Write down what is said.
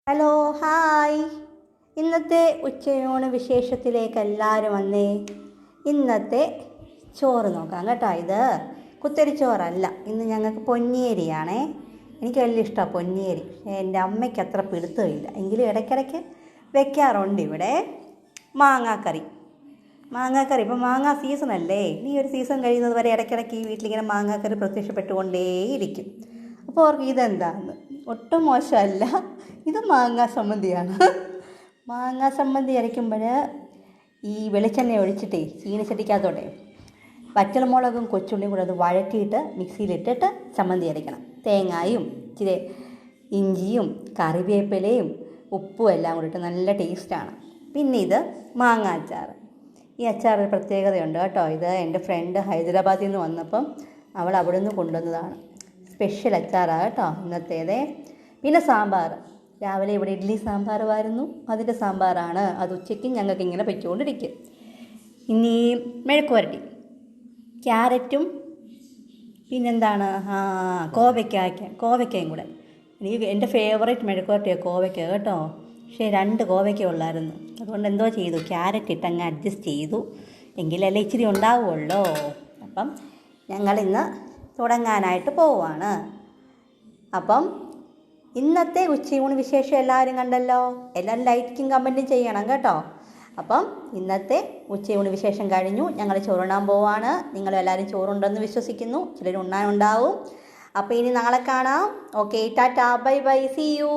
Hello hi. ഇന്നത്തെ ഉച്ചയൂണ് വിശേഷത്തിലേക്ക് എല്ലാവരും വന്നേ. ഇന്നത്തെ ചോറ് നോക്കാം കേട്ടോ. ഇത് കുത്തരിച്ചോറല്ല, ഇന്ന് ഞങ്ങൾക്ക് പൊന്നിയരിയാണേ. എനിക്ക് വലിയ ഇഷ്ടമാണ് പൊന്നിയരി. എൻ്റെ അമ്മയ്ക്ക് അത്ര പിടുത്തമില്ല, എങ്കിലും ഇടയ്ക്കിടയ്ക്ക് വെക്കാറുണ്ട്. ഇവിടെ മാങ്ങാക്കറി. ഇപ്പം മാങ്ങാ സീസണല്ലേ. ഇനി ഒരു സീസൺ കഴിയുന്നത് വരെ ഇടയ്ക്കിടയ്ക്ക് ഈ വീട്ടിലിങ്ങനെ മാങ്ങാക്കറി പ്രത്യക്ഷപ്പെട്ടുകൊണ്ടേയിരിക്കും. അപ്പോൾ അവർക്ക് ഇതെന്താണെന്ന് ഒട്ടും മോശമല്ല. ഇത് മാങ്ങാ ചമ്മന്തിയാണ്. മാങ്ങാ ചമ്മന്തി അരയ്ക്കുമ്പോൾ ഈ വെളിച്ചെണ്ണ ഒഴിച്ചിട്ടേ ചീനച്ചട്ടിക്കകത്തോട്ടെ വറ്റൽമുളകും കൊച്ചുള്ളിയും കൂടെ അത് വഴറ്റിയിട്ട് മിക്സിയിലിട്ടിട്ട് ചമ്മന്തി അരയ്ക്കണം. തേങ്ങായും ഇച്ചിരി ഇഞ്ചിയും കറിവേപ്പിലയും ഉപ്പും എല്ലാം കൂടി ഇട്ട് നല്ല ടേസ്റ്റാണ്. പിന്നെ ഇത് മാങ്ങ അച്ചാർ. ഈ അച്ചാർ ഒരു പ്രത്യേകതയുണ്ട് കേട്ടോ. ഇത് എൻ്റെ ഫ്രണ്ട് ഹൈദരാബാദിൽ നിന്ന് വന്നപ്പം അവൾ അവിടെ നിന്ന് കൊണ്ടുവന്നതാണ്. സ്പെഷ്യൽ അച്ചാറാണ് കേട്ടോ ഇന്നത്തേതേ. പിന്നെ സാമ്പാർ. രാവിലെ ഇവിടെ ഇഡ്ഡലി സാമ്പാറുമായിരുന്നു, അതിൻ്റെ സാമ്പാറാണ്. അത് ഉച്ചയ്ക്ക് ഞങ്ങൾക്ക് ഇങ്ങനെ വെച്ചുകൊണ്ടിരിക്കും. ഇനി മെഴുക്കുവരട്ടി, ക്യാരറ്റും പിന്നെന്താണ് കോവയ്ക്കയും കൂടെ. എനിക്ക് എൻ്റെ ഫേവറേറ്റ് മെഴുക്കുവരട്ടിയാണ് കോവയ്ക്ക കേട്ടോ. പക്ഷേ 2 കോവയ്ക്ക ഉള്ളായിരുന്നു. അതുകൊണ്ട് എന്തോ ചെയ്തു, ക്യാരറ്റ് ഇട്ടങ്ങ് അഡ്ജസ്റ്റ് ചെയ്തു. എങ്കിലല്ലേ ഇച്ചിരി ഉണ്ടാവുമല്ലോ. അപ്പം ഞങ്ങളിന്ന് തുടങ്ങാനായിട്ട് പോവുകയാണ്. അപ്പം ഇന്നത്തെ ഉച്ചയൂണ് വിശേഷം എല്ലാവരും കണ്ടല്ലോ. എല്ലാവരും ലൈക്കും കമൻറ്റും ചെയ്യണം കേട്ടോ. അപ്പം ഇന്നത്തെ ഉച്ചയൂണ് വിശേഷം കഴിഞ്ഞു. ഞങ്ങൾ ചോറുണ്ണാൻ പോവാണ്. നിങ്ങളെല്ലാവരും ചോറുണ്ടെന്ന് വിശ്വസിക്കുന്നു. ചിലർ ഉണ്ണാനുണ്ടാവും. അപ്പോൾ ഇനി നാളെ കാണാം. ഓക്കെ, ടാറ്റാ, ബൈ ബൈ, സീ യു.